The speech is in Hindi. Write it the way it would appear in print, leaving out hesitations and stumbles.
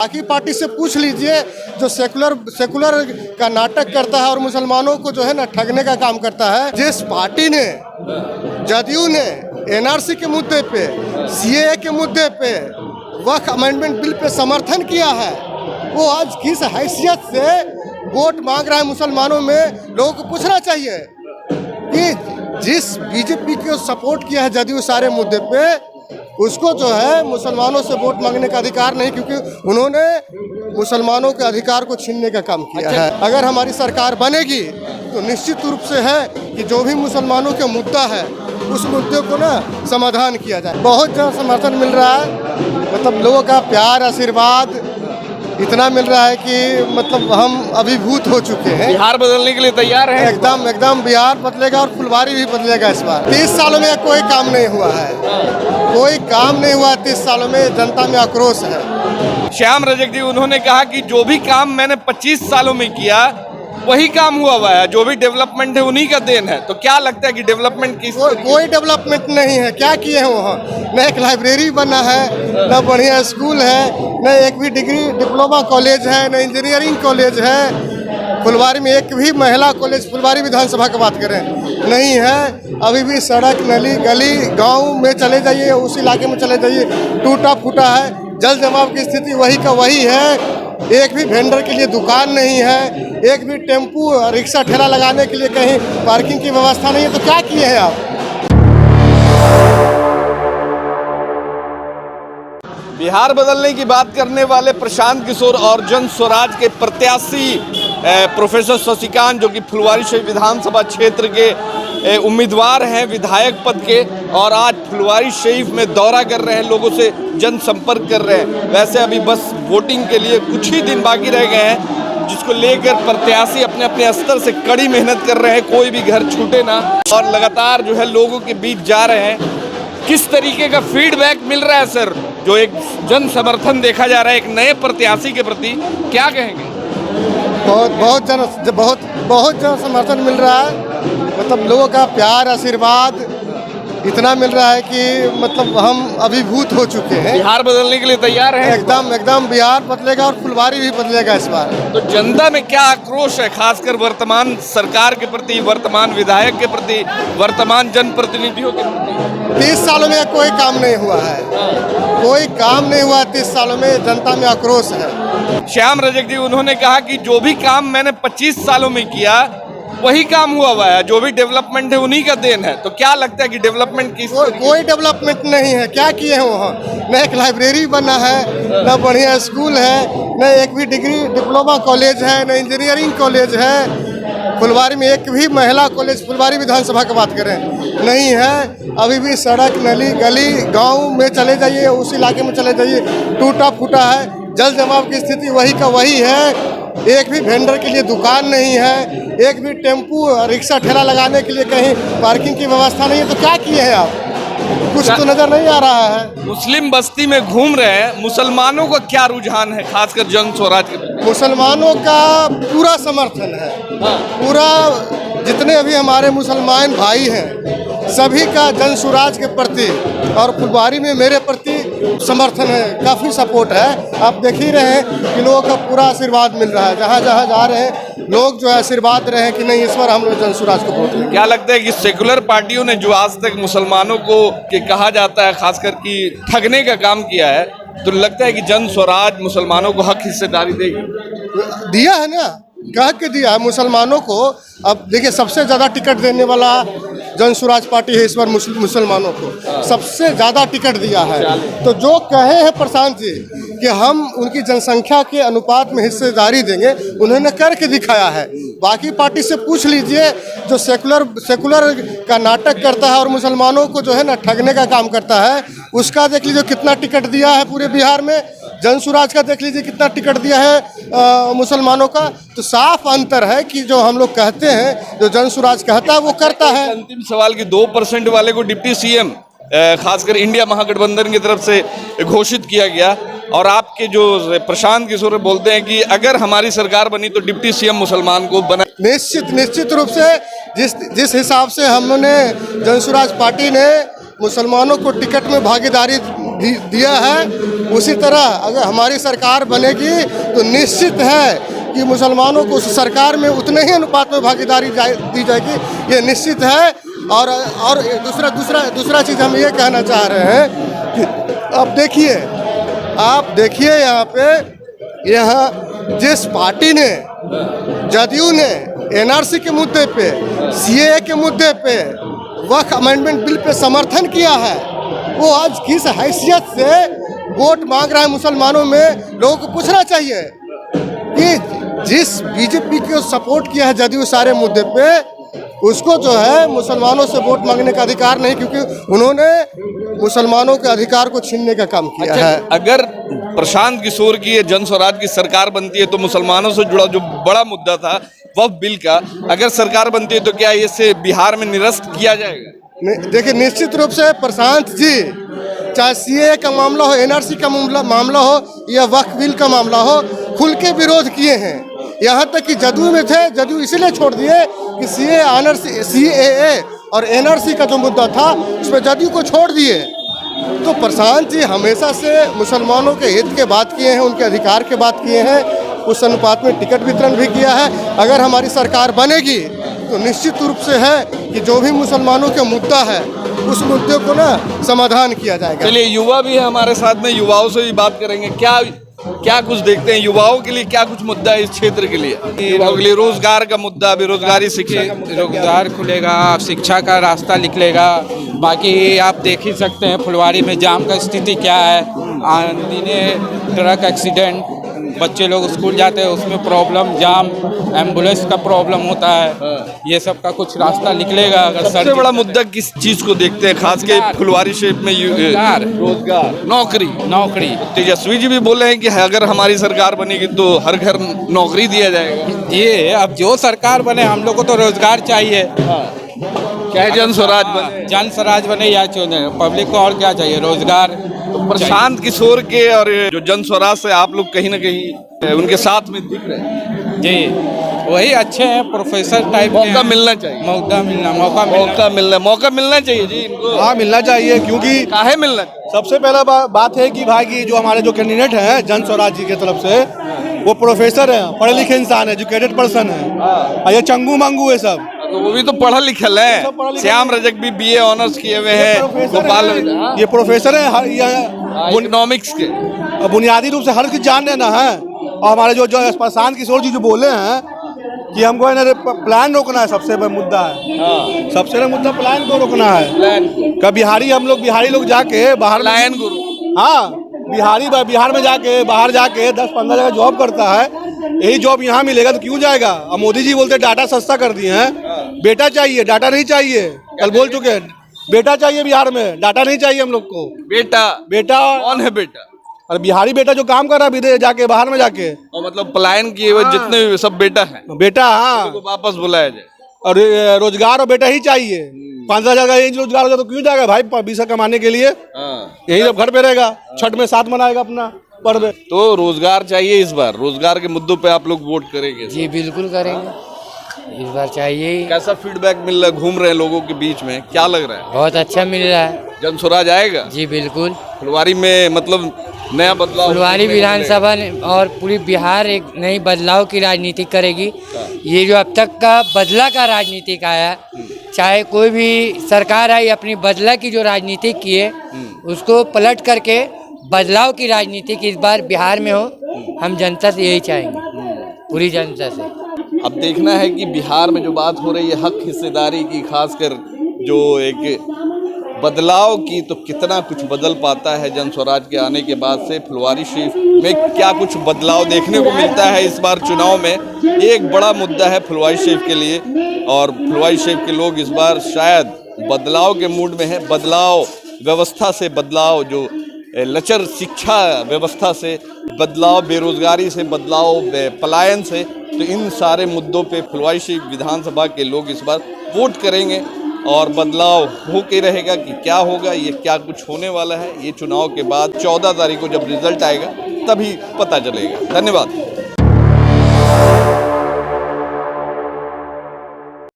बाकी पार्टी से पूछ लीजिए जो सेकुलर का नाटक करता है और मुसलमानों को जो है ना ठगने का काम करता है। जिस पार्टी ने, जदयू ने एनआरसी के मुद्दे पे, सीएए के मुद्दे पे, वक्फ अमेंडमेंट बिल पे समर्थन किया है, वो आज किस हैसियत से वोट मांग रहा है मुसलमानों में। लोगों को पूछना चाहिए कि जिस बीजेपी को सपोर्ट किया है जदयू सारे मुद्दे पे, उसको जो है मुसलमानों से वोट मांगने का अधिकार नहीं, क्योंकि उन्होंने मुसलमानों के अधिकार को छीनने का काम किया है। अगर हमारी सरकार बनेगी तो निश्चित रूप से है कि जो भी मुसलमानों का मुद्दा है उस मुद्दे को ना समाधान किया जाए। बहुत जन समर्थन मिल रहा है, मतलब लोगों का प्यार आशीर्वाद इतना मिल रहा है कि मतलब हम अभिभूत हो चुके हैं। बिहार बदलने के लिए तैयार है? एकदम बिहार बदलेगा और फुलवारी भी बदलेगा इस बार। 30 सालों में कोई काम नहीं हुआ है, कोई काम नहीं हुआ 30 सालों में। जनता में आक्रोश है। श्याम रजक जी, उन्होंने कहा कि जो भी काम मैंने 25 सालों में किया वही काम हुआ है, जो भी डेवलपमेंट है उन्हीं का देन है। तो क्या लगता है कि डेवलपमेंट किस? कोई डेवलपमेंट नहीं है। क्या किए हैं वहाँ? न एक लाइब्रेरी बना है, न बढ़िया स्कूल है, न एक भी डिप्लोमा कॉलेज है, न इंजीनियरिंग कॉलेज है। फुलवारी में एक भी महिला कॉलेज, फुलवारी विधानसभा की बात करें, नहीं है। अभी भी सड़क, नली, गली, गांव में चले जाइए, उस इलाके में चले जाइए, टूटा फूटा है। जल जमाव की स्थिति वही का वही है। एक भी वेंडर के लिए दुकान नहीं है, एक भी टेम्पू रिक्शा ठेला लगाने के लिए कहीं पार्किंग की व्यवस्था नहीं है। तो क्या किए हैं आप? बिहार बदलने की बात करने वाले प्रशांत किशोर और जन स्वराज के प्रत्याशी प्रोफेसर शशिकांत, जो कि फुलवारी शरीफ विधानसभा क्षेत्र के उम्मीदवार हैं विधायक पद के, और आज फुलवारी शरीफ में दौरा कर रहे हैं, लोगों से जनसंपर्क कर रहे हैं। वैसे अभी बस वोटिंग के लिए कुछ ही दिन बाकी रह गए हैं, जिसको लेकर प्रत्याशी अपने अपने स्तर से कड़ी मेहनत कर रहे हैं, कोई भी घर छूटे ना, और लगातार जो है लोगों के बीच जा रहे हैं। किस तरीके का फीडबैक मिल रहा है सर, जो एक जन समर्थन देखा जा रहा है एक नए प्रत्याशी के प्रति, क्या कहेंगे? बहुत जन समर्थन मिल रहा है, मतलब लोगों का प्यार आशीर्वाद इतना मिल रहा है कि मतलब हम अभिभूत हो चुके हैं। बिहार बदलने के लिए तैयार है? एकदम बिहार बदलेगा और फुलवारी भी बदलेगा इस बार। तो जनता में क्या आक्रोश है, खासकर वर्तमान सरकार के प्रति, वर्तमान विधायक के प्रति, वर्तमान जनप्रतिनिधियों के प्रति? 30 सालों में कोई काम नहीं हुआ है, कोई काम नहीं हुआ 30 सालों में। जनता में आक्रोश है। श्याम रजक जी, उन्होंने कहा कि जो भी काम मैंने 25 सालों में किया वही काम हुआ है, जो भी डेवलपमेंट है उन्हीं का देन है। तो क्या लगता है कि डेवलपमेंट किस? कोई डेवलपमेंट नहीं है। क्या किए हैं वहाँ? न एक लाइब्रेरी बना है, न बढ़िया स्कूल है, न एक भी डिप्लोमा कॉलेज है, न इंजीनियरिंग कॉलेज है। फुलवारी में एक भी महिला कॉलेज, फुलवारी विधानसभा की बात करें, नहीं है। अभी भी सड़क, नली, गली, गांव में चले जाइए, उस इलाके में चले जाइए, टूटा फूटा है। जल जमाव की स्थिति वही का वही है। एक भी वेंडर के लिए दुकान नहीं है, एक भी टेम्पू रिक्शा ठेला लगाने के लिए कहीं पार्किंग की व्यवस्था नहीं है। तो क्या किए हैं आप? कुछ तो नजर नहीं आ रहा है। मुस्लिम बस्ती में घूम रहे हैं, मुसलमानों का क्या रुझान है, खासकर जन स्वराज के? मुसलमानों का पूरा समर्थन है। पूरा जितने अभी हमारे मुसलमान भाई हैं सभी का जन स्वराज के प्रति और फुलवारी में मेरे प्रति समर्थन है, काफ़ी सपोर्ट है। आप देख ही रहे हैं कि लोगों का पूरा आशीर्वाद मिल रहा है। जहाँ जहाँ जा रहे हैं लोग जो है आशीर्वाद रहे हैं कि नहीं, इस बार हम लोग जन स्वराज को वोट देंगे। क्या लगता है कि सेकुलर पार्टियों ने जो आज तक मुसलमानों को कहा जाता है खासकर कि ठगने का काम किया है, तो लगता है कि जन स्वराज मुसलमानों को हक हिस्सेदारी देगी? दिया है ना, कह के दिया है मुसलमानों को। अब देखिए, सबसे ज़्यादा टिकट देने वाला जन स्वराज पार्टी है इस बार। मुसलमानों को सबसे ज़्यादा टिकट दिया है। तो जो कहे हैं प्रशांत जी कि हम उनकी जनसंख्या के अनुपात में हिस्सेदारी देंगे, उन्होंने करके दिखाया है। बाकी पार्टी से पूछ लीजिए जो सेकुलर का नाटक करता है और मुसलमानों को जो है ना ठगने का काम करता है, उसका देख लीजिए कितना टिकट दिया है पूरे बिहार में। जन स्वराज का देख लीजिए कितना टिकट दिया है मुसलमानों का। तो साफ अंतर है कि जो हम लोग कहते हैं, जो जन स्वराज कहता है वो करता है। अंतिम सवाल की 2% वाले को डिप्टी सीएम खासकर इंडिया महागठबंधन की तरफ से घोषित किया गया, और आपके जो प्रशांत किशोर बोलते हैं कि अगर हमारी सरकार बनी तो डिप्टी सीएम मुसलमान को बना। निश्चित रूप से जिस हिसाब से हमने जन स्वराज पार्टी ने मुसलमानों को टिकट में भागीदारी दिया है, उसी तरह अगर हमारी सरकार बनेगी तो निश्चित है कि मुसलमानों को उस सरकार में उतने ही अनुपात में भागीदारी दी जाएगी, ये निश्चित है। और दूसरा चीज़ हम ये कहना चाह रहे हैं कि आप देखिए यहाँ जिस पार्टी ने, जदयू ने एनआरसी के मुद्दे पे, सीएए के मुद्दे पे, वक्फ अमेंडमेंट बिल पे समर्थन किया है, वो आज किस हैसियत से वोट मांग रहा है मुसलमानों में। लोगों को पूछना चाहिए कि जिस बीजेपी को सपोर्ट किया है जदयू सारे मुद्दे पे, उसको जो है मुसलमानों से वोट मांगने का अधिकार नहीं, क्योंकि उन्होंने मुसलमानों के अधिकार को छीनने का काम किया है। अगर प्रशांत किशोर की जन स्वराज की सरकार बनती है तो मुसलमानों से जुड़ा जो बड़ा मुद्दा था वक्फ बिल का, अगर सरकार बनती है तो क्या इसे बिहार में निरस्त किया जाएगा? देखिए, निश्चित रूप से प्रशांत जी, चाहे सीएए का मामला हो, एनआरसी का मामला हो या वक्फ बिल का मामला हो, खुल के विरोध किए हैं। यहाँ तक कि जदयू में थे, जदयू इसलिए छोड़ दिए कि सीएए और एनआरसी का जो मुद्दा था उसमें जदयू को छोड़ दिए। तो प्रशांत जी हमेशा से मुसलमानों के हित के बात किए हैं, उनके अधिकार के बात किए हैं, उस अनुपात में टिकट वितरण भी किया है। अगर हमारी सरकार बनेगी तो निश्चित रूप से है कि जो भी मुसलमानों के मुद्दा है उस मुद्दे को ना समाधान किया जाएगा। चलिए, युवा भी है हमारे साथ में, युवाओं से भी बात करेंगे। क्या कुछ देखते हैं युवाओं के लिए, क्या कुछ मुद्दा है इस क्षेत्र के लिए? युवाओं के लिए रोजगार का मुद्दा, बेरोजगारी, शिक्षा, रोजगार खुलेगा, शिक्षा का रास्ता निकलेगा। बाकी आप देख ही सकते हैं फुलवारी में जाम का स्थिति क्या है। दिने ट्रक एक्सीडेंट, बच्चे लोग स्कूल जाते हैं उसमें प्रॉब्लम, जाम, एम्बुलेंस का प्रॉब्लम होता है। ये सब का कुछ रास्ता निकलेगा। अगर सबसे बड़ा मुद्दा किस चीज को देखते हैं, खास के फुलवारी शेप में? रोजगार, नौकरी। तेजस्वी जी भी बोले हैं कि अगर हमारी सरकार बनेगी तो हर घर नौकरी दिया जाएगा। ये अब जो सरकार बने, हम लोग को तो रोजगार चाहिए। चाहे जन स्वराज बने, या चुने, पब्लिक को और क्या चाहिए? रोजगार। तो प्रशांत किशोर के और जो जन स्वराज से आप लोग कहीं ना कहीं उनके साथ में दिख रहे हैं। जी, वही अच्छे हैं, प्रोफेसर टाइप। मौका मिलना चाहिए, मौका मिलना चाहिए जी इनको। हाँ, मिलना चाहिए, क्योंकि काहे मिलना? सबसे पहला बात है कि भाई की जो हमारे जो कैंडिडेट हैं जन स्वराज जी की तरफ से, वो प्रोफेसर हैं, पढ़े लिखे इंसान है, एजुकेटेड पर्सन है। और ये चंगू मांगू है सब, तो वो भी तो पढ़ा लिखल है। श्याम रजक भी बीए ऑनर्स किए हुए हैं, गोपाल ये प्रोफेसर है इकोनॉमिक्स के। बुनियादी रूप से हर चीज जान लेना है। और हमारे जो प्रशांत किशोर जी जो बोले हैं कि हमको प्लान रोकना है, सबसे बड़ा मुद्दा है। सबसे बड़ा मुद्दा प्लान को रोकना है। कब हम लोग बिहारी लोग जाके बाहर, प्लान गुरु, हाँ, बिहार में जाके, बाहर जाके 10-15 जगह जॉब करता है। यही जॉब यहाँ मिलेगा तो क्यों जाएगा? अब मोदी जी बोलते डाटा सस्ता कर दिए हैं। बेटा चाहिए, डाटा नहीं चाहिए। कल बोल चुके हैं, बेटा चाहिए बिहार में, डाटा नहीं चाहिए हम लोग को। बेटा कौन है बेटा? और बिहारी बेटा जो काम कर रहा है विदेश जाके, बाहर में जाके, और मतलब पलायन किए हुए जितने भी सब बेटा है, हाँ, तो वापस बुलाया जाए। और रोजगार और बेटा ही चाहिए। 5,000 का रोजगार होगा तो क्यों जाएगा भाई? पैसा कमाने के लिए यही जब घर पे रहेगा, छठ में साथ मनाएगा अपना पर्व। तो रोजगार चाहिए। इस बार रोजगार के मुद्दों पे आप लोग वोट करेंगे? जी बिल्कुल करेंगे, इस बार चाहिए। कैसा फीडबैक मिल रहा है, घूम रहे हैं लोगों के बीच में, क्या लग रहा है? बहुत अच्छा मिल रहा है। जन स्वराज आएगा? जी बिल्कुल। फुलवारी में मतलब नया बदलाव, फुलवारी विधानसभा और पूरी बिहार एक नई बदलाव की राजनीति करेगी। ये जो अब तक का बदला का राजनीतिक आया, चाहे कोई भी सरकार आई, अपनी बदला की जो राजनीति की है उसको पलट करके बदलाव की राजनीति की इस बार बिहार में हो। हम जनता से यही चाहेंगे, पूरी जनता से। अब देखना है कि बिहार में जो बात हो रही है हक हिस्सेदारी की, खासकर जो एक बदलाव की, तो कितना कुछ बदल पाता है जन स्वराज के आने के बाद से। फुलवारी शरीफ में क्या कुछ बदलाव देखने को मिलता है इस बार चुनाव में, एक बड़ा मुद्दा है फुलवारी शरीफ के लिए। और फुलवारी शरीफ के लोग इस बार शायद बदलाव के मूड में है। बदलाव व्यवस्था से बदलाव, जो लचर शिक्षा व्यवस्था से बदलाव, बेरोजगारी से बदलाव, पलायन से, तो इन सारे मुद्दों पे फुलवारी शरीफ विधानसभा के लोग इस बार वोट करेंगे। और बदलाव हो के रहेगा कि क्या होगा, ये क्या कुछ होने वाला है, ये चुनाव के बाद 14 तारीख को जब रिजल्ट आएगा तभी पता चलेगा। धन्यवाद।